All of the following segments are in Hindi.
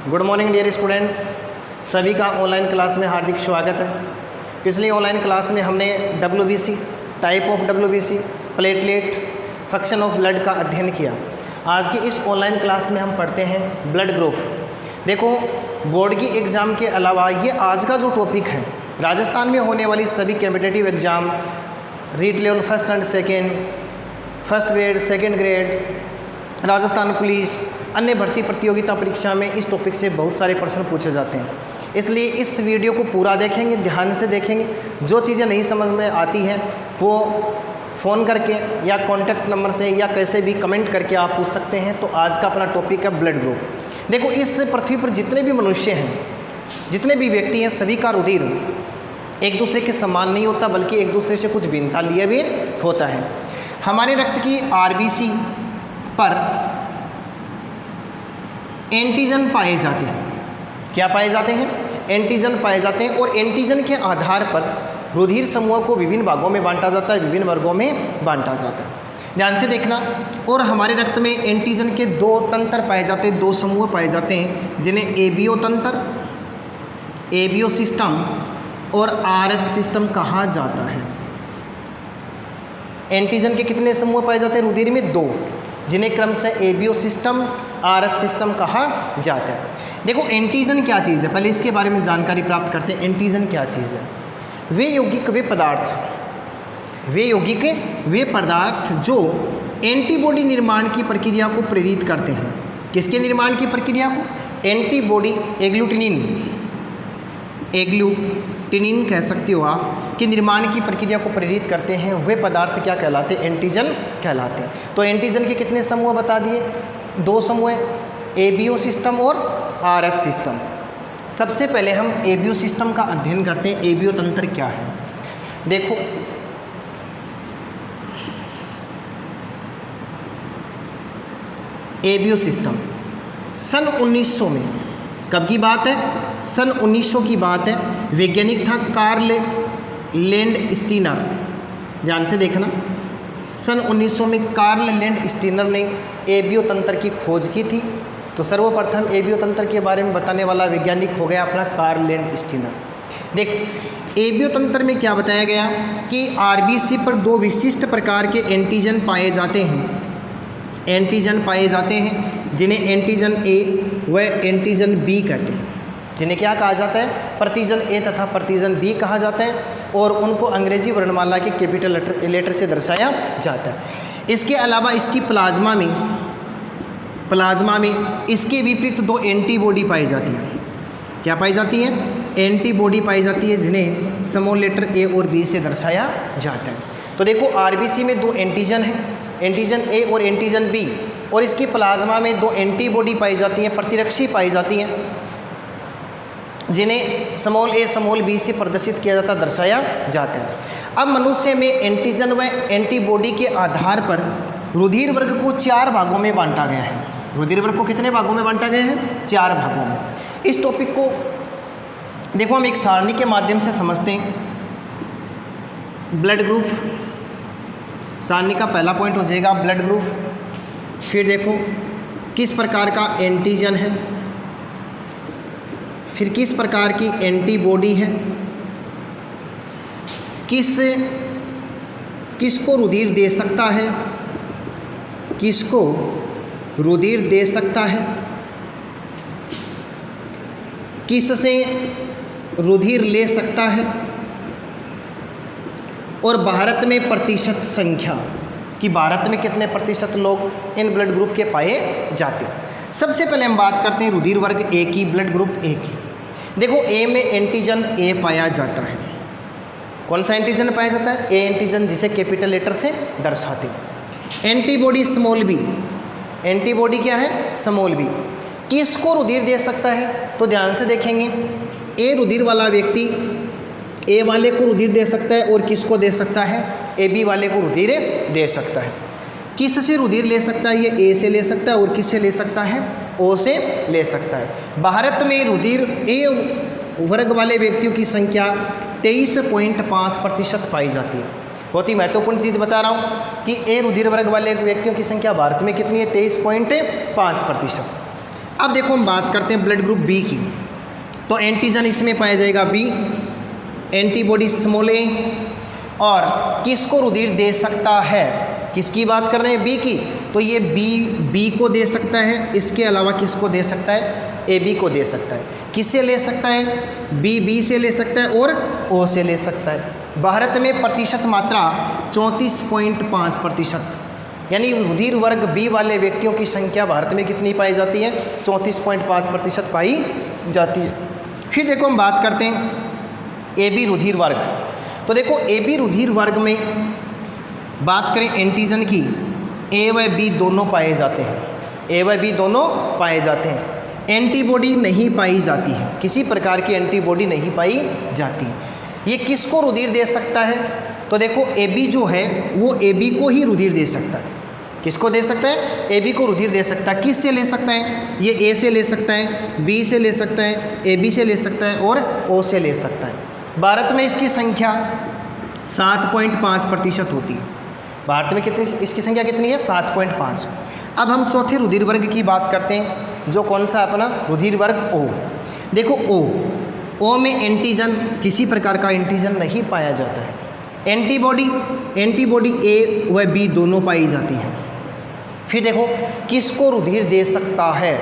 गुड मॉर्निंग डियर स्टूडेंट्स, सभी का ऑनलाइन क्लास में हार्दिक स्वागत है। पिछली ऑनलाइन क्लास में हमने WBC, type of WBC, platelet, function of blood का अध्ययन किया। आज की इस ऑनलाइन क्लास में हम पढ़ते हैं ब्लड ग्रुप। देखो, बोर्ड की एग्ज़ाम के अलावा ये आज का जो टॉपिक है, राजस्थान में होने वाली सभी competitive exam, read level first and second, first grade, second grade, Rajasthan police, अन्य भर्ती प्रतियोगिता परीक्षा में इस टॉपिक से बहुत सारे प्रश्न पूछे जाते हैं। इसलिए इस वीडियो को पूरा देखेंगे, ध्यान से देखेंगे। जो चीज़ें नहीं समझ में आती हैं वो फ़ोन करके या कॉन्टैक्ट नंबर से या कैसे भी कमेंट करके आप पूछ सकते हैं। तो आज का अपना टॉपिक है ब्लड ग्रुप। देखो, इस पृथ्वी पर जितने भी मनुष्य हैं, जितने भी व्यक्ति हैं, सभी का रुधिर एक दूसरे के समान नहीं होता, बल्कि एक दूसरे से कुछ भिन्नता लिए भी होता है। हमारे रक्त की RBC पर एंटीजन पाए जाते हैं। क्या पाए जाते हैं? एंटीजन पाए जाते हैं। और एंटीजन के आधार पर रुधिर समूह को विभिन्न भागों में बांटा जाता है, विभिन्न वर्गों में बांटा जाता है। ध्यान से देखना। और हमारे रक्त में एंटीजन के दो तंत्र पाए जाते हैं, दो समूह पाए जाते हैं, जिन्हें ABO तंत्र, ABO सिस्टम और RH सिस्टम कहा जाता है। एंटीजन के कितने समूह पाए जाते हैं रुधिर में? दो, जिन्हें क्रमशः ABO सिस्टम, RH सिस्टम कहा जाता है। देखो, एंटीजन क्या चीज़ है, पहले इसके बारे में जानकारी प्राप्त करते हैं। एंटीजन क्या चीज़ है? वे यौगिक, वे पदार्थ, वे यौगिक, वे पदार्थ जो एंटीबॉडी निर्माण की प्रक्रिया को प्रेरित करते हैं। किसके निर्माण की प्रक्रिया को? एंटीबॉडी, एग्लूटिनिन कह सकते हो आप, कि निर्माण की प्रक्रिया को प्रेरित करते हैं। वे पदार्थ क्या कहलाते हैं? एंटीजन कहलाते हैं। तो एंटीजन के कितने समूह बता दिए? दो समूह, ABO सिस्टम और RH सिस्टम। सबसे पहले हम ABO सिस्टम का अध्ययन करते हैं। ABO तंत्र क्या है? देखो, ABO सिस्टम सन 1900 में, कब की बात है? सन 1900 की बात है। वैज्ञानिक था कार्ल लैंडस्टीनर। ध्यान से देखना, सन 1900 में कार्ल लैंडस्टीनर ने ABO तंत्र की खोज की थी। तो सर्वप्रथम ABO तंत्र के बारे में बताने वाला वैज्ञानिक हो गया अपना कार्ल लैंडस्टीनर। देख, ABO तंत्र में क्या बताया गया कि RBC पर दो विशिष्ट प्रकार के एंटीजन पाए जाते हैं। एंटीजन पाए जाते हैं जिन्हें एंटीजन A व एंटीजन B कहते हैं। जिन्हें क्या कहा जाता है? प्रतिजन A तथा प्रतिजन B कहा जाता है। और उनको अंग्रेजी वर्णमाला के कैपिटल लेटर से दर्शाया जाता है। इसके अलावा इसकी प्लाज्मा में इसके विपरीत दो एंटीबॉडी पाई जाती है। क्या पाई जाती है? एंटीबॉडी पाई जाती है, जिन्हें स्मॉल लेटर A और B से दर्शाया जाता है। तो देखो, RBC में दो एंटीजन हैं, एंटीजन A और एंटीजन B, और इसकी प्लाज्मा में दो एंटीबॉडी पाई जाती हैं, प्रतिरक्षी पाई जाती हैं, जिन्हें स्मॉल A स्मॉल B से प्रदर्शित किया जाता, दर्शाया जाता है। अब मनुष्य में एंटीजन व एंटीबॉडी के आधार पर रुधिर वर्ग को 4 भागों में बांटा गया है। रुधिर वर्ग को कितने भागों में बांटा गया है? 4 भागों में। इस टॉपिक को देखो हम एक सारणी के माध्यम से समझते हैं। ब्लड ग्रुप, सारणी का पहला पॉइंट हो जाएगा ब्लड ग्रुप। फिर देखो किस प्रकार का एंटीजन है, फिर किस प्रकार की एंटीबॉडी है, किसको रुधिर दे सकता है, किसको रुधिर दे सकता है, किससे रुधिर ले सकता है, और भारत में प्रतिशत संख्या कि भारत में कितने प्रतिशत लोग इन ब्लड ग्रुप के पाए जाते हैं। सबसे पहले हम बात करते हैं रुधिर वर्ग A की, ब्लड ग्रुप A की। देखो, A में एंटीजन A पाया जाता है। कौन सा एंटीजन पाया जाता है? A एंटीजन, जिसे कैपिटल लेटर से दर्शाते हैं। एंटीबॉडी स्मॉल B, एंटीबॉडी क्या है? Small B। किसको रुधिर दे सकता है? तो ध्यान से देखेंगे, A रुधिर वाला व्यक्ति A वाले को रुधिर दे सकता है, और किसको दे सकता है? AB वाले को रुधिर दे सकता है। किससे रुधिर ले सकता है? ये A से ले सकता है, और किससे ले सकता है? O से ले सकता है। भारत में रुधिर A वर्ग वाले व्यक्तियों की संख्या 23.5% पाई जाती है। बहुत ही महत्वपूर्ण चीज़ बता रहा हूँ कि A रुधिर वर्ग वाले व्यक्तियों की संख्या भारत में कितनी है? 23.5%। अब देखो हम बात करते हैं ब्लड ग्रुप बी की। तो एंटीजन इसमें पाया जाएगा बी, एंटीबॉडी स्मॉल ए, और किसको रुधिर दे सकता है, किसकी बात कर रहे हैं, बी की, तो ये बी को दे सकता है, इसके अलावा किसको दे सकता है, ए बी को दे सकता है। किससे ले सकता है, बी से ले सकता है और ओ से ले सकता है। भारत में प्रतिशत मात्रा 34.5%, यानी रुधिर वर्ग बी वाले व्यक्तियों की संख्या भारत में कितनी पाई जाती है, 34.5% पाई जाती है। फिर देखो हम बात करते हैं ए बी रुधिर वर्ग। तो देखो ए बी रुधिर वर्ग में बात करें एंटीजन की, ए व बी दोनों पाए जाते हैं, ए व बी दोनों पाए जाते हैं। एंटीबॉडी नहीं पाई जाती है, किसी प्रकार की एंटीबॉडी नहीं पाई जाती। ये किसको रुधिर दे सकता है, तो देखो ए बी जो है वो ए बी को ही रुधिर दे सकता है। किसको दे सकता है, ए बी को रुधिर दे सकता है। किस से ले सकता है, ये ए से ले सकता है, बी से ले सकता है, ए बी से ले सकता है और ओ से ले सकता है। भारत में इसकी संख्या 7.5% होती है। भारत में कितनी, इसकी संख्या कितनी है, 7.5। अब हम चौथे रुधिर वर्ग की बात करते हैं, जो कौन सा अपना रुधिर वर्ग ओ। देखो ओ में एंटीजन, किसी प्रकार का एंटीजन नहीं पाया जाता है। एंटीबॉडी ए व बी दोनों पाई जाती हैं। फिर देखो किसको रुधिर दे सकता है,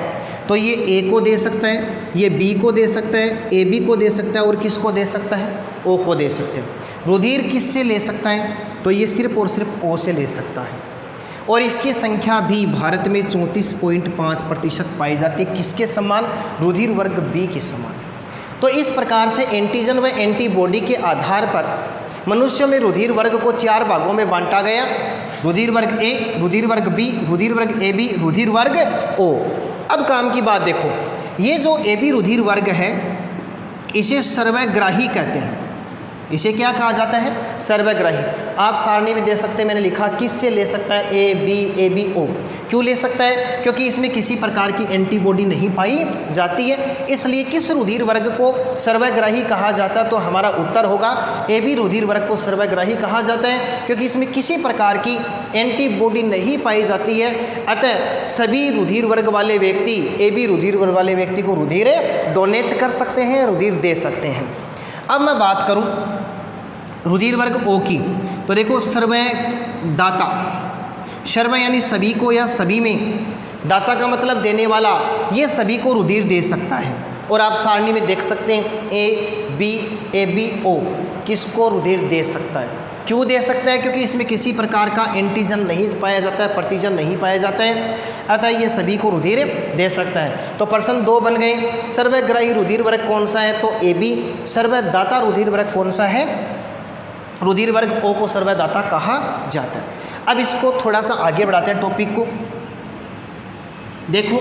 तो ये ए को दे सकता है, ये बी को दे सकता है, ए बी को दे सकता है और किसको दे सकता है, ओ को दे सकते हैं। रुधिर किससे ले सकता है, तो ये सिर्फ और सिर्फ ओ से ले सकता है। और इसकी संख्या भी भारत में 34.5% पाई जाती है। किसके समान, रुधिर वर्ग बी के समान। तो इस प्रकार से एंटीजन व एंटीबॉडी के आधार पर मनुष्य में रुधिर वर्ग को 4 भागों में बांटा गया। रुधिर वर्ग ए, रुधिर वर्ग बी, रुधिर वर्ग ए बी, रुधिर वर्ग ओ। अब काम की बात देखो, ये जो ए बी रुधिर वर्ग है इसे सर्वग्राही कहते हैं। इसे क्या कहा जाता है, सर्वग्राही। आप सारणी में दे सकते हैं, मैंने लिखा किससे ले सकता है, ए बी ओ। क्यों ले सकता है, क्योंकि इसमें किसी प्रकार की एंटीबॉडी नहीं पाई जाती है, इसलिए किस रुधिर वर्ग को सर्वग्राही कहा जाता है, तो हमारा उत्तर होगा ए बी रुधिर वर्ग को सर्वग्राही कहा जाता है, क्योंकि इसमें किसी प्रकार की एंटीबॉडी नहीं पाई जाती है। अतः सभी रुधिर वर्ग वाले व्यक्ति, ए बी रुधिर वर्ग वाले व्यक्ति को रुधिर डोनेट कर सकते हैं, रुधिर दे सकते हैं। अब मैं बात करूं रुधिर वर्ग ओ की, तो देखो सर्वदाता, सर्व यानी सभी को या सभी में, दाता का मतलब देने वाला, ये सभी को रुधिर दे सकता है। और आप सारणी में देख सकते हैं ए बी ओ किसको रुधिर दे सकता है। क्यों दे सकता है, क्योंकि इसमें किसी प्रकार का एंटीजन नहीं पाया जाता है, प्रतिजन नहीं पाया जाता है, अतः ये सभी को रुधिर दे सकता है। तो प्रश्न 2 बन गए। सर्वग्राही रुधिर वर्ग कौन सा है, तो ए बी। सर्वदाता रुधिर वर्ग कौन सा है, रुधिर वर्ग ओ को सर्वदाता कहा जाता है। अब इसको थोड़ा सा आगे बढ़ाते हैं टॉपिक को। देखो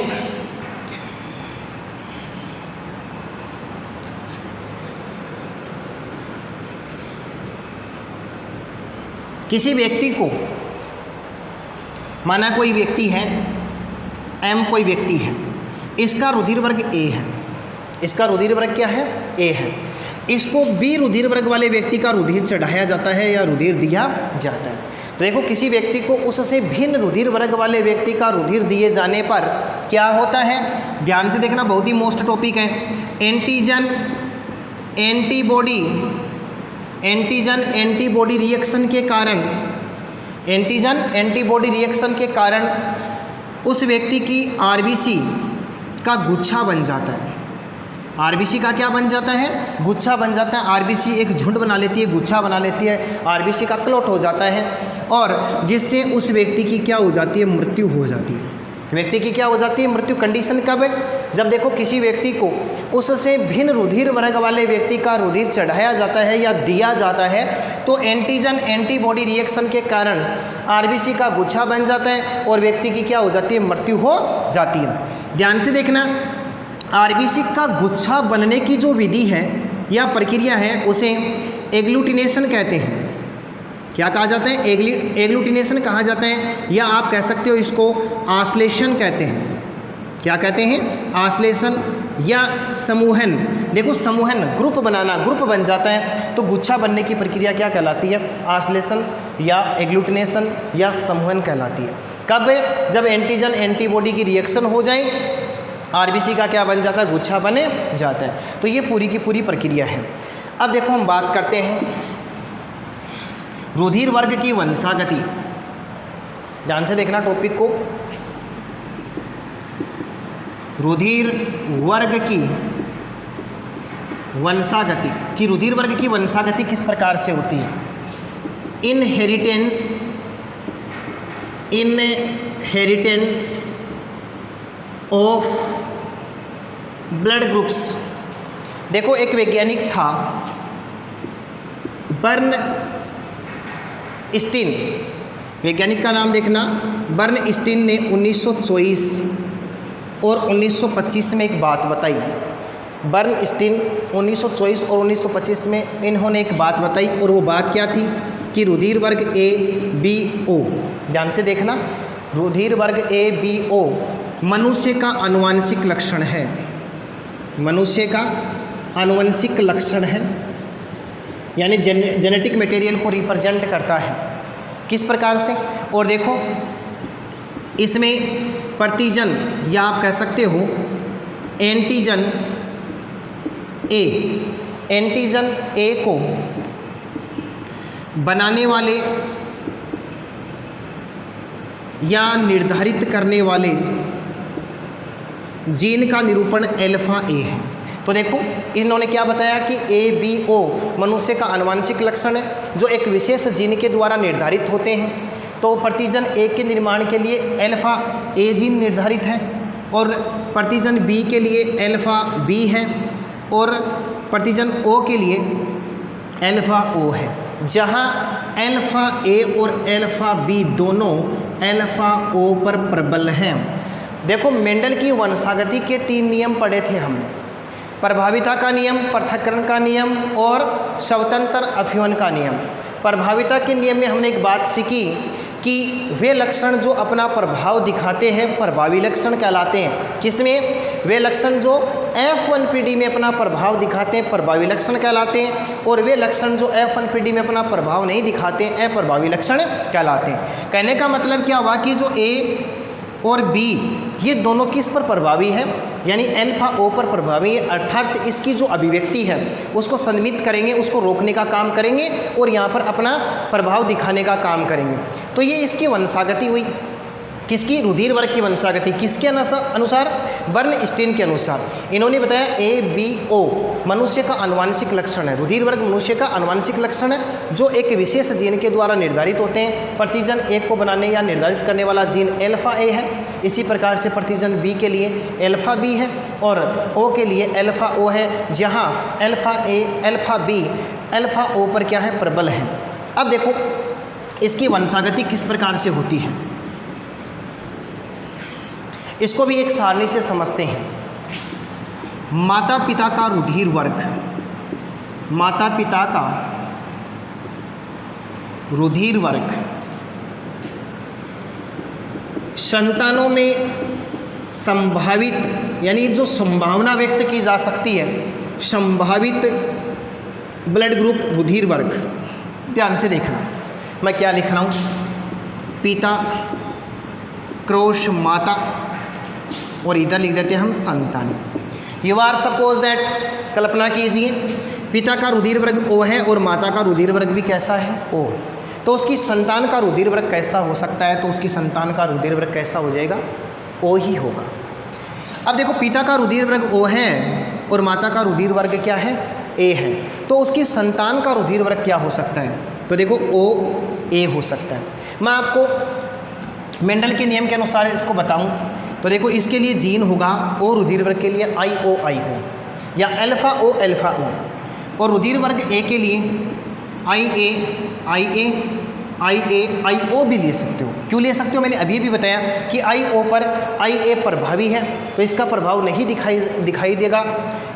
किसी व्यक्ति को, माना कोई व्यक्ति है, एम कोई व्यक्ति है, इसका रुधिर वर्ग ए है, इसका रुधिर वर्ग क्या है, ए है। इसको बी रुधिर वर्ग वाले व्यक्ति का रुधिर चढ़ाया जाता है या रुधिर दिया जाता है। तो देखो किसी व्यक्ति को उससे भिन्न रुधिर वर्ग वाले व्यक्ति का रुधिर दिए जाने पर क्या होता है, ध्यान से देखना, बहुत ही मोस्ट टॉपिक है। Antigen antibody, antigen antibody reaction के कारण, एंटीजन एंटीबॉडी रिएक्शन के कारण उस व्यक्ति की आरबीसी का गुच्छा बन जाता है। आरबीसी का क्या बन जाता है, गुच्छा बन जाता है। आरबीसी एक झुंड बना लेती है, गुच्छा बना लेती है, आरबीसी का क्लॉट हो जाता है, और जिससे उस व्यक्ति की क्या हो जाती है, मृत्यु हो जाती है। व्यक्ति की क्या हो जाती है, मृत्यु। कंडीशन कब है, जब देखो किसी व्यक्ति को उससे भिन्न रुधिर वर्ग वाले व्यक्ति का रुधिर चढ़ाया जाता है या दिया जाता है, तो एंटीजन एंटीबॉडी रिएक्शन के कारण आरबीसी का गुच्छा बन जाता है और व्यक्ति की क्या हो जाती है, मृत्यु हो जाती है। ध्यान से देखना, आरबीसी का गुच्छा बनने की जो विधि है या प्रक्रिया है उसे एग्लूटिनेशन कहते हैं। क्या कहा जाता है, एग्लूटिनेशन कहा जाता है, या आप कह सकते हो इसको आश्लेषण कहते हैं। क्या कहते हैं, आश्लेषण या समूहन। देखो समूहन, ग्रुप बनाना, ग्रुप बन जाता है, तो गुच्छा बनने की प्रक्रिया क्या कहलाती है, आश्लेषण या एग्लूटिनेशन या समूहन कहलाती है। कब, जब एंटीजन एंटीबॉडी की रिएक्शन हो जाए आरबीसी का क्या बन जाता है, गुच्छा बने जाता है। तो ये पूरी की पूरी प्रक्रिया है। अब देखो हम बात करते हैं रुधिर वर्ग की वंशागति। ध्यान से देखना टॉपिक को। रुधिर वर्ग की वंशागति कि रुधिर वर्ग की वंशागति किस प्रकार से होती है। Inheritance of blood groups. देखो एक वैज्ञानिक था बर्नस्टीन, वैज्ञानिक का नाम देखना, बर्नस्टीन ने 1924 और 1925 में एक बात बताई। बर्नस्टीन 1924 और 1925 में इन्होंने एक बात बताई, और वो बात क्या थी कि रुधिर वर्ग ABO, ध्यान से देखना, रुधिर वर्ग ABO मनुष्य का आनुवंशिक लक्षण है, मनुष्य का आनुवंशिक लक्षण है, यानी जेनेटिक मटेरियल को रिप्रेजेंट करता है। किस प्रकार से, और देखो इसमें प्रतिजन या आप कह सकते हो एंटीजन ए को बनाने वाले या निर्धारित करने वाले जीन का निरूपण अल्फा ए है। तो देखो इन्होंने क्या बताया कि ABO मनुष्य का आनुवंशिक लक्षण है जो एक विशेष जीन के द्वारा निर्धारित होते हैं। तो प्रतिजन A के निर्माण के लिए अल्फा A जीन निर्धारित है, और प्रतिजन B के लिए अल्फा B है, और प्रतिजन O के लिए अल्फा O है, जहाँ अल्फा A और अल्फा B दोनों अल्फा O पर प्रबल हैं। देखो मेंडल की वंशागति के 3 नियम पढ़े थे हमने, प्रभाविता का नियम, पृथक्करण का नियम और स्वतंत्र अभिवन का नियम। प्रभाविता के नियम में हमने एक बात सीखी कि वे लक्षण जो अपना प्रभाव दिखाते हैं प्रभावी लक्षण कहलाते हैं। किसमें, वे लक्षण जो F1PD में अपना प्रभाव दिखाते हैं प्रभावी लक्षण कहलाते हैं, और वे लक्षण जो F1PD में अपना प्रभाव नहीं दिखाते हैं अप्रभावी लक्षण कहलाते हैं। कहने का मतलब क्या हुआ कि जो A और B ये दोनों किस पर प्रभावी है, यानी अल्फा O पर प्रभावी है, अर्थात इसकी जो अभिव्यक्ति है उसको संदमित करेंगे, उसको रोकने का काम करेंगे और यहाँ पर अपना प्रभाव दिखाने का काम करेंगे। तो ये इसकी वंशागति हुई। किसकी, रुधिर वर्ग की वंशागति। किसके अनुसार, बर्नस्टीन के अनुसार। इन्होंने बताया ABO मनुष्य का आनुवंशिक लक्षण है, रुधिर वर्ग मनुष्य का आनुवंशिक लक्षण है जो एक विशेष जीन के द्वारा निर्धारित होते हैं। प्रतिजन A को बनाने या निर्धारित करने वाला जीन अल्फा A है। इसी प्रकार से प्रतिजन B के लिए अल्फा B है और O के लिए अल्फा O है, जहाँ alpha A alpha B alpha O पर क्या है, प्रबल है। अब देखो इसकी वंशागति किस प्रकार से होती है, इसको भी एक सारणी से समझते हैं। माता पिता का रुधिर वर्ग, माता पिता का रुधिर वर्ग संतानों में संभावित, यानी जो संभावना व्यक्त की जा सकती है, संभावित ब्लड ग्रुप रुधिर वर्ग। ध्यान से देखना मैं क्या लिख रहा हूँ, पिता क्रॉस माता और इधर लिख देते हैं हम संतानी। यू आर सपोज दैट, कल्पना कीजिए पिता का रुधिर वर्ग O है और माता का रुधिर वर्ग भी कैसा है, O। तो उसकी संतान का रुधिर वर्ग कैसा हो सकता है, तो उसकी संतान का रुधिर वर्ग कैसा हो जाएगा, O ही होगा। अब देखो पिता का रुधिर वर्ग O है और माता का रुधिर वर्ग क्या है, A है, तो उसकी संतान का रुधिर वर्ग क्या हो सकता है, तो देखो OA हो सकता है। मैं आपको मेंडल के नियम के अनुसार इसको बताऊं तो देखो इसके लिए जीन होगा O, रुधिर वर्ग के लिए IO या अल्फा O अल्फा O, और रुधिर वर्ग A के लिए IO भी ले सकते हो। क्यों ले सकते हो, मैंने अभी भी बताया कि IO पर IA प्रभावी है तो इसका प्रभाव नहीं दिखाई देगा।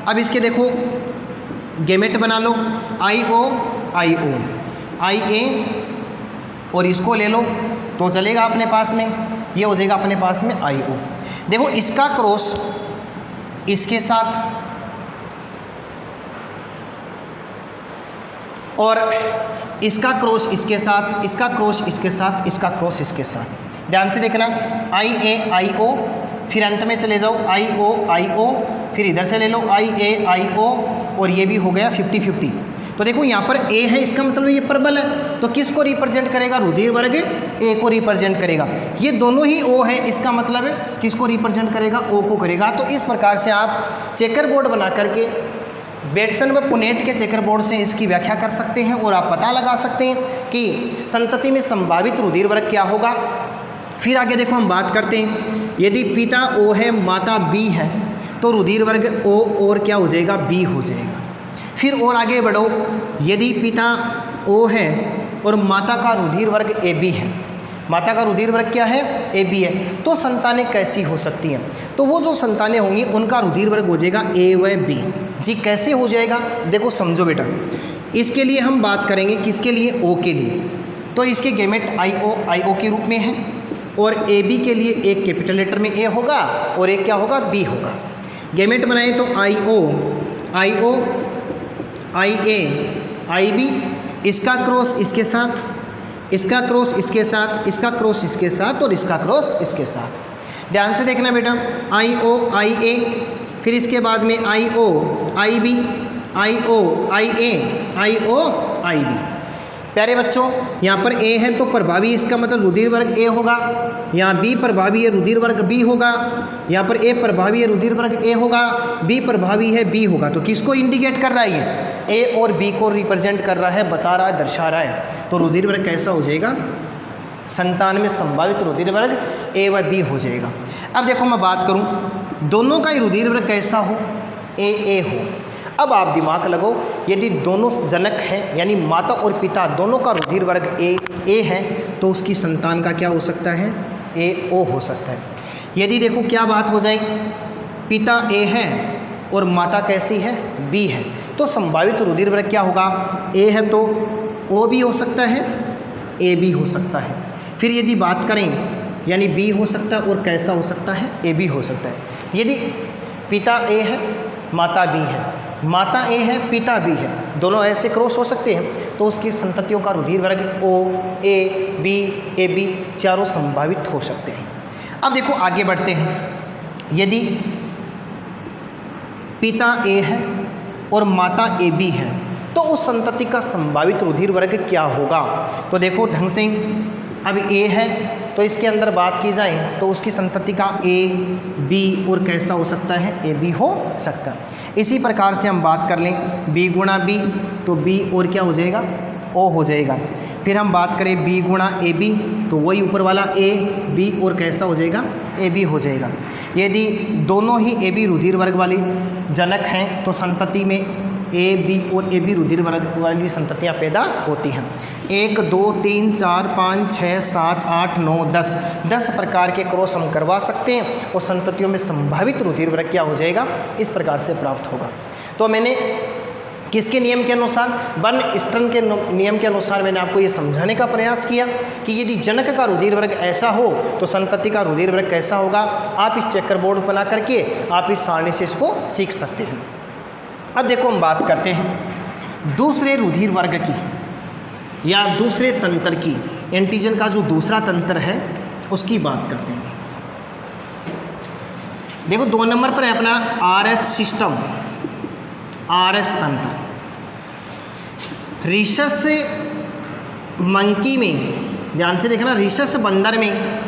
अब इसके देखो गैमेट बना लो IO IA और इसको ले लो तो चलेगा अपने पास में, ये हो जाएगा अपने पास में IO। देखो इसका क्रॉस इसके साथ और इसका क्रॉस इसके साथ, इसका क्रॉस इसके साथ, इसका क्रॉस इसके साथ। ध्यान से देखना IA IO फिर अंत में चले जाओ आई ओ, फिर इधर से ले लो आई ओ, और ये भी हो गया 50-50। तो देखो यहाँ पर ए है, इसका मतलब ये प्रबल है, तो किसको रिप्रेजेंट करेगा? रुधिर वर्ग ए को रिप्रेजेंट करेगा। ये दोनों ही ओ है, इसका मतलब है किसको रिप्रेजेंट करेगा? ओ को करेगा। तो इस प्रकार से आप चेकर बोर्ड बना करके बेटसन व पुनेट के चेकर बोर्ड से इसकी व्याख्या कर सकते हैं और आप पता लगा सकते हैं कि संतति में संभावित रुधिर वर्ग क्या होगा। फिर आगे देखो हम बात करते हैं, यदि पिता ओ है माता बी है तो रुधिर वर्ग ओ और क्या हो जाएगा? बी हो जाएगा। फिर और आगे बढ़ो, यदि पिता ओ है और माता का रुधिर वर्ग ए बी है, माता का रुधिर वर्ग क्या है? ए बी है, तो संतानें कैसी हो सकती हैं? तो वो जो संतानें होंगी उनका रुधिर वर्ग हो जाएगा ए व बी। जी कैसे हो जाएगा? देखो समझो बेटा, इसके लिए हम बात करेंगे किसके लिए? ओ के लिए। तो इसके गेमेट आई ओ के रूप में है, और ए बी के लिए एक कैपिटल लेटर में ए होगा और एक क्या होगा? बी होगा। गेमेट बनाए तो आई ओ आई ए आई बी, इसका क्रॉस इसके साथ, इसका क्रॉस इसके साथ, इसका क्रॉस इसके साथ और इसका क्रॉस इसके साथ। ध्यान से देखना बेटा, आई ओ आई ए, फिर इसके बाद में आई ओ आई बी, आई ओ आई ए, आई ओ आई बी। प्यारे बच्चों, यहाँ पर ए है तो प्रभावी, इसका मतलब रुधिर वर्ग ए होगा। यहाँ बी प्रभावी है, रुधिर वर्ग बी होगा। यहाँ पर ए प्रभावी है, रुधिर वर्ग ए होगा। बी प्रभावी है, बी होगा। तो किसको इंडिकेट कर रहा है? ये ए और बी को रिप्रेजेंट कर रहा है, बता रहा है, दर्शा रहा है। तो रुधिर वर्ग कैसा हो जाएगा? संतान में संभावित रुधिर वर्ग ए व बी हो जाएगा। अब देखो मैं बात करूँ दोनों का ही रुधिर वर्ग कैसा हो? ए हो। अब आप दिमाग लगाओ, यदि दोनों जनक हैं यानी माता और पिता दोनों का रुधिर वर्ग ए है तो उसकी संतान का क्या हो सकता है? ए ओ हो सकता है। यदि देखो क्या बात हो जाए, पिता ए है और माता कैसी है? बी है, तो संभावित रुधिर वर्ग क्या होगा? ए है तो ओ भी हो सकता है, ए भी हो सकता है। फिर यदि बात करें यानी बी हो सकता है और कैसा हो सकता है? ए भी हो सकता है। यदि पिता ए है माता बी है, माता ए है पिता बी है, दोनों ऐसे क्रॉस हो सकते हैं, तो उसकी संततियों का रुधिर वर्ग ओ ए बी चारों संभावित हो सकते हैं। अब देखो आगे बढ़ते हैं, यदि पिता ए है और माता ए बी है तो उस संतति का संभावित रुधिर वर्ग क्या होगा? तो देखो ढंग से, अब ए है तो इसके अंदर बात की जाए तो उसकी संतति का ए बी और कैसा हो सकता है? ए बी हो सकता है। इसी प्रकार से हम बात कर लें बी गुणा बी, तो बी और क्या हो जाएगा? ओ हो जाएगा। फिर हम बात करें बी गुणा ए बी, तो वही ऊपर वाला ए बी और कैसा हो जाएगा? ए बी हो जाएगा। यदि दोनों ही ए बी रुधिर वर्ग वाली जनक हैं तो संतति में ए बी और ए बी रुधिर वर्ग वाली संततियाँ पैदा होती हैं। 1 2 3 4 5 6 7 8 9 10 प्रकार के क्रॉस हम करवा सकते हैं और संततियों में संभावित रुधिर वर्ग क्या हो जाएगा? इस प्रकार से प्राप्त होगा। तो मैंने किसके नियम के अनुसार? बर्न स्टर्न के नियम के अनुसार मैंने आपको ये समझाने का प्रयास किया कि यदि जनक का रुधिर वर्ग ऐसा हो तो संतति का रुधिर वर्ग कैसा होगा। आप इस चेकर बोर्ड बना करके आप इस सारणी से इसको सीख सकते हैं। अब देखो हम बात करते हैं दूसरे रुधिर वर्ग की या दूसरे तंत्र की, एंटीजन का जो दूसरा तंत्र है उसकी बात करते हैं। देखो 2 नंबर पर है अपना आरएच सिस्टम, आरएस तंत्र। रिसस मंकी में, ध्यान से देखना, रिसस बंदर में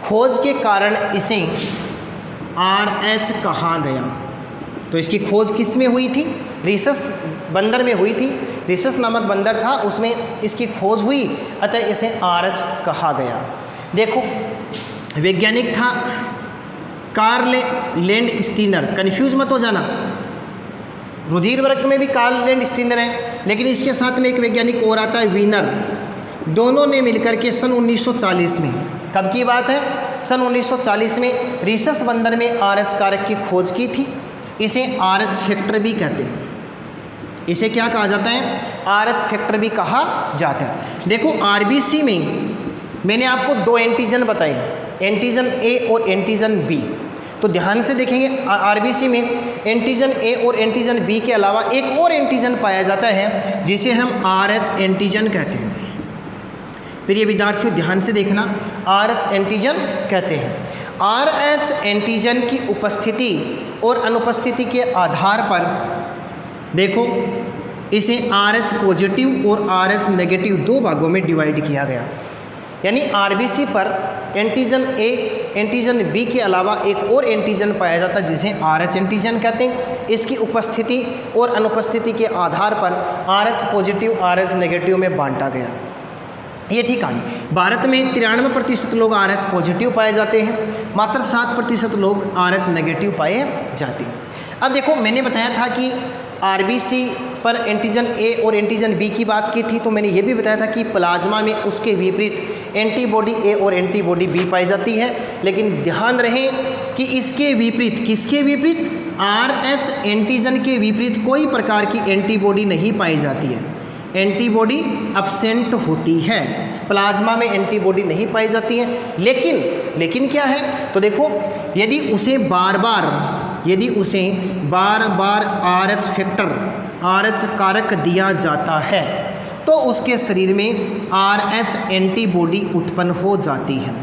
खोज के कारण इसे आरएच कहा गया। तो इसकी खोज किस में हुई थी? रिसस बंदर में हुई थी। रिसस नामक बंदर था, उसमें इसकी खोज हुई, अतः इसे आरएच कहा गया। देखो वैज्ञानिक था कार्ल लैंडस्टीनर, कन्फ्यूज मत हो जाना, रुधिर वर्ग में भी कार्ल लैंडस्टीनर है, लेकिन इसके साथ में एक वैज्ञानिक और आता है वीनर। दोनों ने मिलकर के सन 1940 में, कब की बात है? सन 1940 में रिसस बंदर में आरएच कारक की खोज की थी। इसे आरएच फैक्टर भी कहते हैं। इसे क्या कहा जाता है? आरएच फैक्टर भी कहा जाता है। देखो आरबीसी में मैंने आपको 2 एंटीजन बताए, एंटीजन ए और एंटीजन बी। तो ध्यान से देखेंगे आरबीसी में एंटीजन ए और एंटीजन बी के अलावा एक और एंटीजन पाया जाता है जिसे हम आरएच एंटीजन कहते हैं। फिर ये विद्यार्थियों ध्यान से देखना, आरएच एंटीजन कहते हैं। RH एंटीजन की उपस्थिति और अनुपस्थिति के आधार पर देखो इसे RH पॉजिटिव और RH नेगेटिव दो भागों में डिवाइड किया गया। यानी RBC पर एंटीजन A एंटीजन B के अलावा एक और एंटीजन पाया जाता है जिसे RH एंटीजन कहते हैं। इसकी उपस्थिति और अनुपस्थिति के आधार पर RH पॉजिटिव RH नेगेटिव में बांटा गया। ये थी कहानी। भारत में 93% लोग RH पॉजिटिव पाए जाते हैं, मात्र 7% लोग RH नेगेटिव पाए जाते हैं। अब देखो मैंने बताया था कि RBC पर एंटीजन A और एंटीजन B की बात की थी, तो मैंने ये भी बताया था कि प्लाज्मा में उसके विपरीत एंटीबॉडी A और एंटीबॉडी B पाई जाती है। लेकिन ध्यान रहे कि इसके विपरीत, किसके विपरीत, RH एंटीजन के विपरीत कोई प्रकार की एंटीबॉडी नहीं पाई जाती है। एंटीबॉडी अब्सेंट होती है, प्लाज्मा में एंटीबॉडी नहीं पाई जाती है। लेकिन क्या है, तो देखो यदि उसे बार बार RH फैक्टर, RH कारक दिया जाता है तो उसके शरीर में RH एंटीबॉडी उत्पन्न हो जाती है।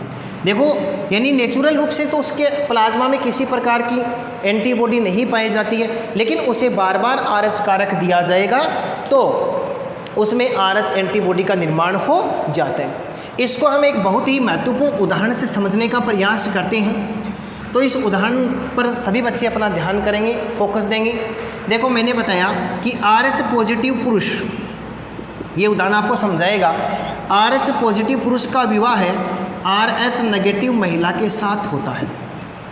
देखो यानी नेचुरल रूप से तो उसके प्लाज्मा में किसी प्रकार की एंटीबॉडी नहीं पाई जाती है, लेकिन उसे बार बार RH कारक दिया जाएगा तो उसमें RH एंटीबॉडी का निर्माण हो जाता है। इसको हम एक बहुत ही महत्वपूर्ण उदाहरण से समझने का प्रयास करते हैं। तो इस उदाहरण पर सभी बच्चे अपना ध्यान करेंगे, फोकस देंगे। देखो मैंने बताया कि RH पॉजिटिव पुरुष, ये उदाहरण आपको समझाएगा। RH पॉजिटिव पुरुष का विवाह है RH नेगेटिव महिला के साथ होता है।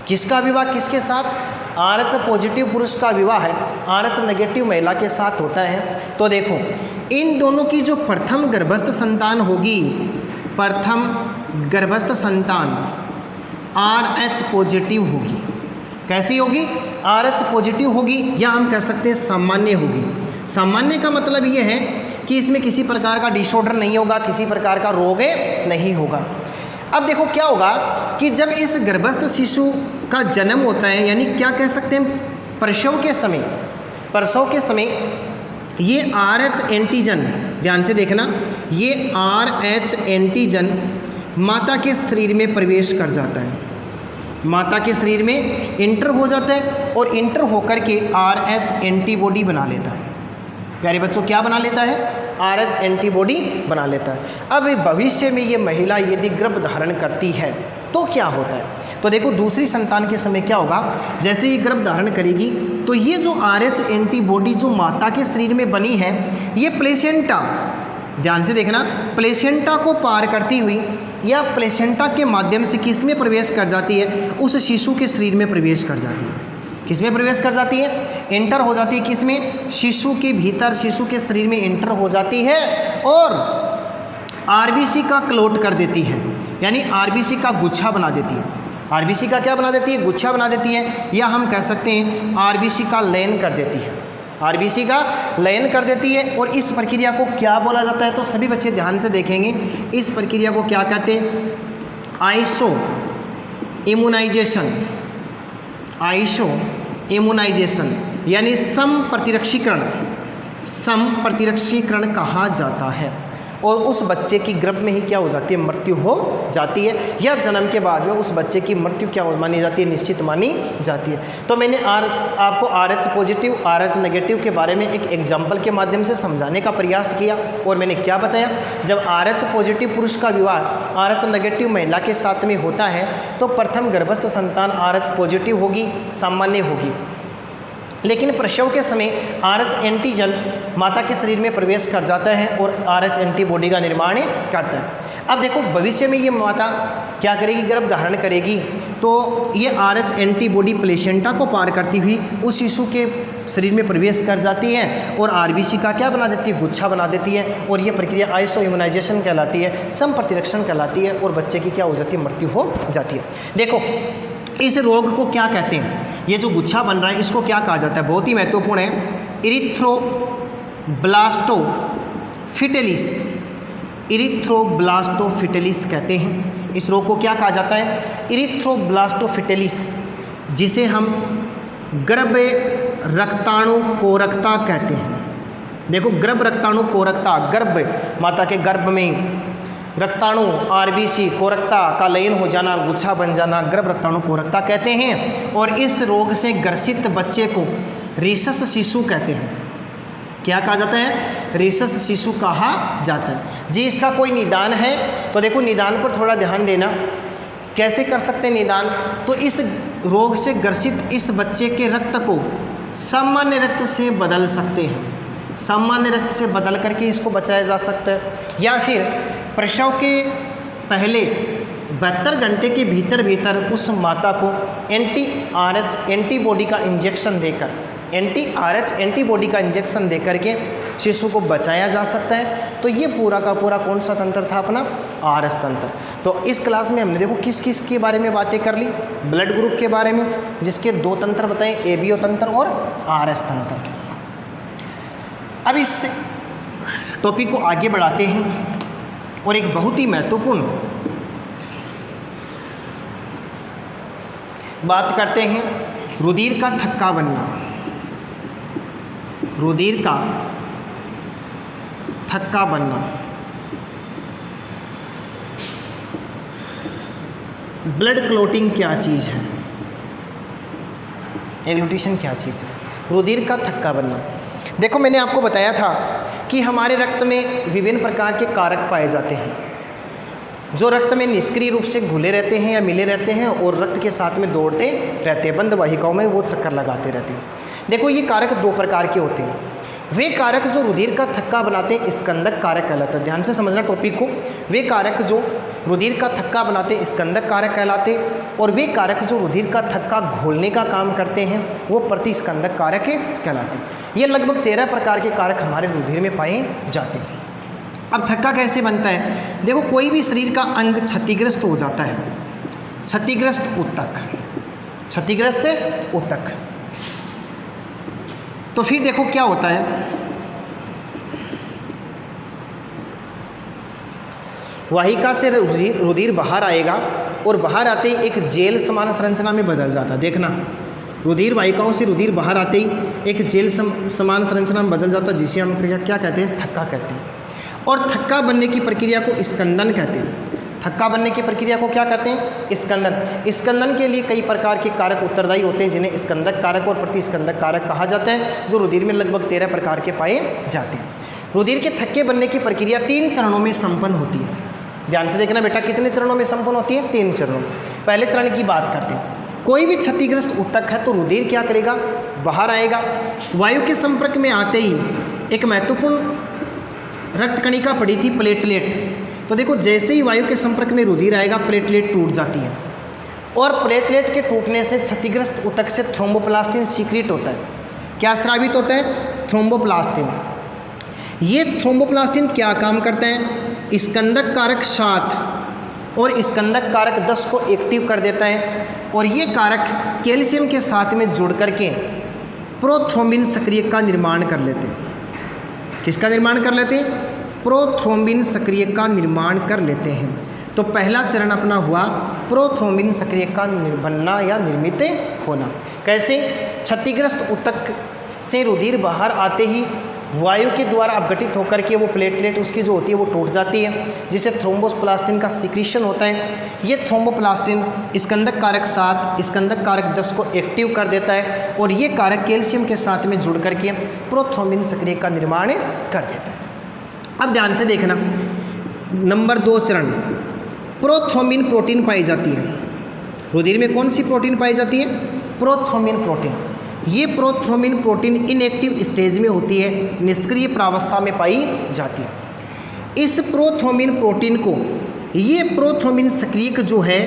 किसका विवाह किसके साथ? RH पॉजिटिव पुरुष का विवाह है RH नेगेटिव महिला के साथ होता है। तो देखो इन दोनों की जो प्रथम गर्भस्थ संतान होगी, प्रथम गर्भस्थ संतान RH पॉजिटिव होगी। कैसी होगी? RH पॉजिटिव होगी, या हम कह सकते हैं सामान्य होगी। सामान्य का मतलब ये है कि इसमें किसी प्रकार का डिसऑर्डर नहीं होगा, किसी प्रकार का रोग नहीं होगा। अब देखो क्या होगा कि जब इस गर्भस्थ शिशु का जन्म होता है, यानी क्या कह सकते हैं, प्रसव के समय ये RH एंटीजन, ध्यान से देखना, ये RH एंटीजन माता के शरीर में प्रवेश कर जाता है, माता के शरीर में इंटर हो जाता है और इंटर होकर के RH एंटीबॉडी बना लेता है। प्यारे बच्चों क्या बना लेता है? RH एंटीबॉडी बना लेता है। अब भविष्य में ये महिला यदि गर्भ धारण करती है तो क्या होता है? तो देखो दूसरी संतान के समय क्या होगा, जैसे ये गर्भ धारण करेगी तो ये जो RH एंटीबॉडी जो माता के शरीर में बनी है, ये प्लेसेंटा, ध्यान से देखना, प्लेसेंटा को पार करती हुई या प्लेसेंटा के माध्यम से किस में प्रवेश कर जाती है? उस शिशु के शरीर में प्रवेश कर जाती है। किस में प्रवेश कर जाती है? एंटर हो जाती है। किस में? शिशु के भीतर, शिशु के शरीर में एंटर हो जाती है और RBC का क्लोट कर देती है, यानी RBC का गुच्छा बना देती है। RBC का क्या बना देती है? गुच्छा बना देती है, या हम कह सकते हैं RBC का लयन कर देती है। RBC का लयन कर देती है। और इस प्रक्रिया को क्या बोला जाता है? तो सभी बच्चे ध्यान से देखेंगे, इस प्रक्रिया को क्या कहते हैं? आइसो इम्यूनाइजेशन, आइसो इम्यूनाइजेशन यानी सम प्रतिरक्षीकरण कहा जाता है। और उस बच्चे की गर्भ में ही क्या हो जाती है? मृत्यु हो जाती है, या जन्म के बाद में उस बच्चे की मृत्यु क्या मानी जाती है? निश्चित मानी जाती है। तो मैंने आपको RH पॉजिटिव RH नेगेटिव के बारे में एक एग्जाम्पल के माध्यम से समझाने का प्रयास किया। और मैंने क्या बताया, जब RH पॉजिटिव पुरुष का विवाह RH नेगेटिव महिला के साथ में होता है तो प्रथम गर्भस्थ संतान RH पॉजिटिव होगी, सामान्य होगी। लेकिन प्रसव के समय RH एंटीजन माता के शरीर में प्रवेश कर जाता है और RH एंटीबॉडी का निर्माण करता है। अब देखो भविष्य में ये माता क्या करेगी? गर्भ धारण करेगी तो ये RH एंटीबॉडी प्लेसेंटा को पार करती हुई उस शिशु के शरीर में प्रवेश कर जाती है और RBC का क्या बना देती है? गुच्छा बना देती है। और ये प्रक्रिया आइसो इम्यूनाइजेशन कहलाती है, सम प्रतिरक्षण कहलाती है, और बच्चे की क्या हो जाती है? मृत्यु हो जाती है। देखो इस रोग को क्या कहते हैं? ये जो गुच्छा बन रहा है इसको क्या कहा जाता है? बहुत ही महत्वपूर्ण है, इरिथ्रोब्लास्टोफिटेलिस, इरिथ्रोब्लास्टोफिटेलिस कहते हैं। इस रोग को क्या कहा जाता है? इरिथ्रोब्लास्टोफिटेलिस, जिसे हम गर्भ रक्ताणु कोरकता कहते हैं। देखो गर्भ रक्ताणु कोरकता, गर्भ माता के गर्भ में रक्ताणु आरबीसी कोरकता का लयन हो जाना, गुच्छा बन जाना, गर्भ रक्ताणु कोरकता कहते हैं। और इस रोग से ग्रसित बच्चे को रीसस शिशु कहते हैं। क्या कहा जाता है? रीसस शिशु कहा जाता है जी। इसका कोई निदान है? तो देखो निदान पर थोड़ा ध्यान देना। कैसे कर सकते हैं निदान? तो इस रोग से ग्रसित इस बच्चे के रक्त को सामान्य रक्त से बदल सकते हैं। सामान्य रक्त से बदल करके इसको बचाया जा सकता है, या फिर प्रसव के पहले 72 घंटे के भीतर उस माता को एंटी-RH एंटीबॉडी का इंजेक्शन देकर, एंटी-RH एंटीबॉडी का इंजेक्शन दे करके शिशु को बचाया जा सकता है। तो ये पूरा का पूरा कौन सा तंत्र था? अपना आरएस तंत्र। तो इस क्लास में हमने देखो किस किस के बारे में बातें कर ली। ब्लड ग्रुप के बारे में, जिसके 2 तंत्र बताए, एबीओ तंत्र और आरएस तंत्र। अब इस टॉपिक को आगे बढ़ाते हैं और एक बहुत ही महत्वपूर्ण बात करते हैं, रुधिर का थक्का बनना। रुधिर का थक्का बनना। ब्लड क्लोटिंग क्या चीज़ है? एग्लूटिशन क्या चीज़ है? रुधिर का थक्का बनना। देखो मैंने आपको बताया था कि हमारे रक्त में विभिन्न प्रकार के कारक पाए जाते हैं, जो रक्त में निष्क्रिय रूप से घुले रहते हैं या मिले रहते हैं और रक्त के साथ में दौड़ते रहते हैं, बंद वाहिकाओं में वो चक्कर लगाते रहते हैं। देखो ये कारक 2 प्रकार के होते हैं। वे कारक जो रुधिर का थक्का बनाते हैं स्कंदक कारक कहलाते हैं। ध्यान से समझना टॉपिक को। वे कारक जो रुधिर का थक्का बनाते हैं स्कंदक कारक कहलाते हैं, और वे कारक जो रुधिर का थक्का घोलने का काम करते हैं वो प्रतिस्कंदक कारक कहलाते हैं। ये लगभग 13 प्रकार के कारक हमारे रुधिर में पाए जाते हैं। अब थक्का कैसे बनता है? देखो कोई भी शरीर का अंग क्षतिग्रस्त हो जाता है, क्षतिग्रस्त ऊतक, क्षतिग्रस्त ऊतक, तो फिर देखो क्या होता है, वाहिका से रुधिर बाहर आएगा और बाहर आते ही एक जेल समान संरचना में बदल जाता है। देखना, रुधिर वाहिकाओं से रुधिर बाहर आते ही एक जेल समान संरचना में बदल जाता है, जिसे हम क्या कहते हैं? थक्का कहते हैं। और थक्का बनने की प्रक्रिया को स्कंदन कहते हैं। थक्का बनने की प्रक्रिया को क्या कहते हैं? स्कंदन। स्कंदन के लिए कई प्रकार के कारक उत्तरदायी होते हैं, जिन्हें स्कंदक कारक और प्रतिस्कंदक कारक कहा जाता है, जो रुधिर में लगभग 13 प्रकार के पाए जाते हैं। रुधिर के थक्के बनने की प्रक्रिया 3 चरणों में संपन्न होती है। ध्यान से देखना बेटा, कितने चरणों में संपन्न होती है? 3 चरणों में। पहले चरण की बात करते हैं। कोई भी क्षतिग्रस्त ऊतक है तो रुधिर क्या करेगा? बाहर आएगा। वायु के संपर्क में आते ही एक महत्वपूर्ण रक्त कणिका पड़ी थी, प्लेटलेट। तो देखो जैसे ही वायु के संपर्क में रुधिर आएगा प्लेटलेट टूट जाती है, और प्लेटलेट के टूटने से क्षतिग्रस्त ऊतक से थ्रोम्बोप्लास्टिन सीक्रेट होता है। क्या स्रावित होता है? थ्रोम्बोप्लास्टिन। ये थ्रोम्बोप्लास्टिन क्या काम करता है? स्कंदक कारक 7 और स्कंदक कारक 10 को एक्टिव कर देता है, और ये कारक कैल्शियम के साथ में जुड़ करके प्रोथ्रोम्बिन सक्रिय का निर्माण कर लेते हैं। किसका निर्माण कर लेते हैं? प्रोथ्रोम्बिन सक्रिय का निर्माण कर लेते हैं। तो पहला चरण अपना हुआ प्रोथ्रोम्बिन सक्रिय का बनना या निर्मित होना। कैसे? क्षतिग्रस्त ऊतक से रुधिर बाहर आते ही वायु के द्वारा अपघटित होकर के वो प्लेटलेट उसकी जो होती है वो टूट जाती है, जिससे थ्रोम्बोप्लास्टिन का सिक्रीशन होता है। ये थ्रोम्बोप्लास्टिन स्कंदक कारक 7, स्कंदक कारक 10 को एक्टिव कर देता है, और ये कारक कैल्शियम के साथ में जुड़ करके प्रोथ्रोम्बिन सक्रिय का निर्माण कर देता है। अब ध्यान से देखना, नंबर 2 चरण, प्रोथ्रोम्बिन प्रोटीन पाई जाती है। रुधिर में कौन सी प्रोटीन पाई जाती है? Prothrombin protein. ये प्रोथ्रोम्बिन प्रोटीन इनएक्टिव स्टेज में होती है, निष्क्रिय प्रावस्था में पाई जाती है। इस प्रोथ्रोम्बिन प्रोटीन को, ये प्रोथ्रोम्बिन सक्रियक जो है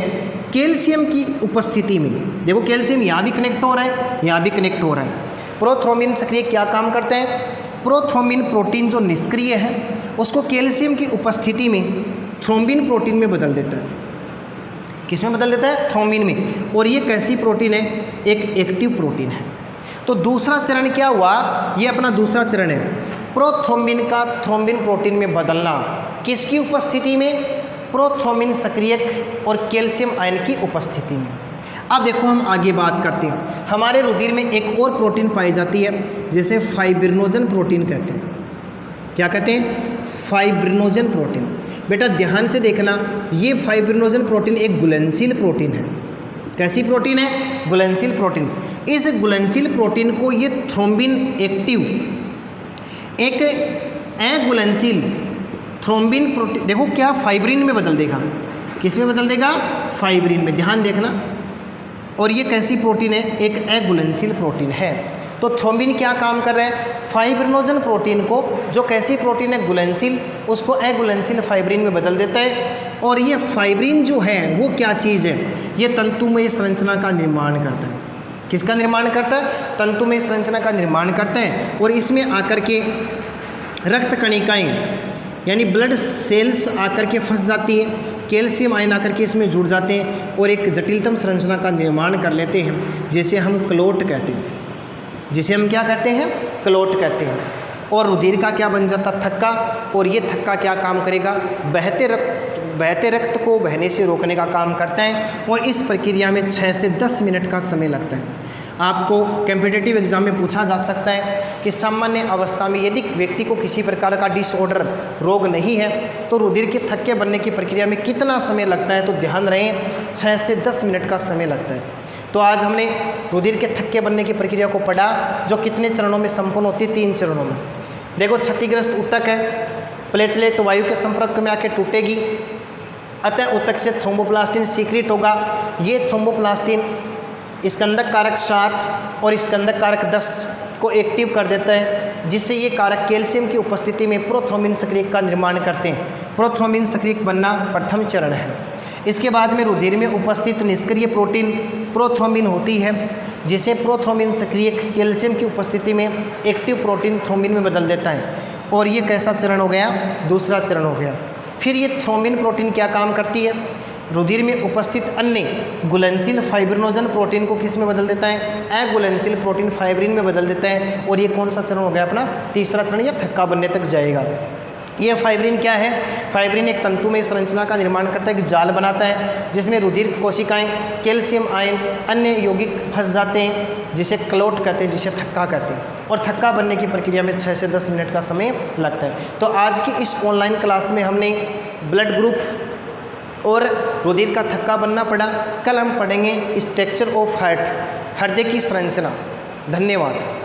कैल्शियम की उपस्थिति में, देखो कैल्शियम यहाँ भी कनेक्ट हो रहा है, यहाँ भी कनेक्ट हो रहा है। प्रोथ्रोम्बिन सक्रियक क्या काम करते हैं? प्रोथ्रोम्बिन प्रोटीन जो निष्क्रिय है उसको कैल्शियम की उपस्थिति में थ्रोम्बिन प्रोटीन में बदल देता है। किस में बदल देता है? थ्रोम्बिन में। और ये कैसी प्रोटीन है? एक एक्टिव प्रोटीन है। तो दूसरा चरण क्या हुआ? ये अपना दूसरा चरण है, प्रोथ्रोम्बिन का थ्रोम्बिन प्रोटीन में बदलना। किसकी उपस्थिति में? प्रोथ्रोम्बिन सक्रियक और कैल्शियम आयन की उपस्थिति में। अब देखो हम आगे बात करते हैं। हमारे रुधिर में एक और प्रोटीन पाई जाती है, जिसे फाइब्रिनोजन प्रोटीन कहते हैं। क्या कहते हैं? Fibrinogen protein. बेटा ध्यान से देखना, ये फाइब्रिनोजन प्रोटीन एक घुलनशील प्रोटीन है। कैसी प्रोटीन है? घुलनशील प्रोटीन। इस घुलनशील प्रोटीन को ये थ्रोम्बिन एक्टिव एक अघुलनशील थ्रोम्बिन प्रोटीन, देखो क्या फाइब्रिन में बदल देगा। किस में बदल देगा? फाइब्रिन में। ध्यान देखना। और ये कैसी प्रोटीन है? एक अघुलनशील प्रोटीन है। तो थ्रोम्बिन क्या काम कर रहा है? फाइब्रिनोजन प्रोटीन को, जो कैसी प्रोटीन है घुलनशील, उसको अघुलनशील फाइब्रिन में बदल देता है। और ये फाइब्रिन जो है वो क्या चीज़ है? ये तंतुमय संरचना का निर्माण करता है। किसका निर्माण करता है? तंतुमय संरचना का निर्माण करता है। और इसमें आकर के रक्त कणिकाएँ यानी ब्लड सेल्स आकर के फंस जाती है, कैल्शियम आयन आकर के इसमें जुड़ जाते हैं और एक जटिलतम संरचना का निर्माण कर लेते हैं, जिसे हम क्लोट कहते हैं। जिसे हम क्या कहते हैं? क्लोट कहते हैं। और रुधिर का क्या बन जाता? थक्का। और ये थक्का क्या काम करेगा? बहते रक्त को बहने से रोकने का काम करता है। और इस प्रक्रिया में 6 से 10 मिनट का समय लगता है। आपको कॉम्पिटिटिव एग्जाम में पूछा जा सकता है कि सामान्य अवस्था में यदि व्यक्ति को किसी प्रकार का डिसऑर्डर रोग नहीं है तो रुधिर के थक्के बनने की प्रक्रिया में कितना समय लगता है? तो ध्यान रहे 6 से 10 मिनट का समय लगता है। तो आज हमने रुधिर के थक्के बनने की प्रक्रिया को पढ़ा, जो कितने चरणों में संपन्न होती है? 3 चरणों में। देखो, क्षतिग्रस्त ऊतक है, प्लेटलेट वायु के संपर्क में आके टूटेगी, अतः ऊतक से थ्रोम्बोप्लास्टिन सीक्रेट होगा। ये थ्रोम्बोप्लास्टिन स्कंदक कारक 7 और स्कंदक कारक 10 को एक्टिव कर देता है, जिससे ये कारक कैल्शियम की उपस्थिति में प्रोथ्रोम्बिन सक्रियक का निर्माण करते हैं। प्रोथ्रोम्बिन सक्रियक बनना प्रथम चरण है। इसके बाद में रुधिर में उपस्थित निष्क्रिय प्रोटीन प्रोथ्रोम्बिन होती है, जिसे प्रोथ्रोम्बिन सक्रियक कैल्शियम की उपस्थिति में एक्टिव प्रोटीन थ्रोम्बिन में बदल देता है। और ये कैसा चरण हो गया? दूसरा चरण हो गया। फिर ये थ्रोम्बिन प्रोटीन क्या काम करती है? रुधिर में उपस्थित अन्य घुलनशील फाइब्रिनोजन प्रोटीन को किस में बदल देता है? अघुलनशील प्रोटीन फाइब्रिन में बदल देता है। और ये कौन सा चरण हो गया अपना? तीसरा चरण, या थक्का बनने तक जाएगा। ये फाइब्रिन क्या है? फाइब्रिन एक तंतुमय संरचना का निर्माण करता है, एक जाल बनाता है जिसमें रुधिर कोशिकाएं, कैल्शियम आयन, अन्य यौगिक फंस जाते हैं, जिसे क्लोट कहते हैं, जिसे थक्का कहते हैं। और थक्का बनने की प्रक्रिया में 6 से 10 मिनट का समय लगता है। तो आज की इस ऑनलाइन क्लास में हमने ब्लड ग्रुप और रुधिर का थक्का बनना पड़ा। कल हम पढ़ेंगे स्ट्रक्चर ऑफ हार्ट, हृदय की संरचना। धन्यवाद।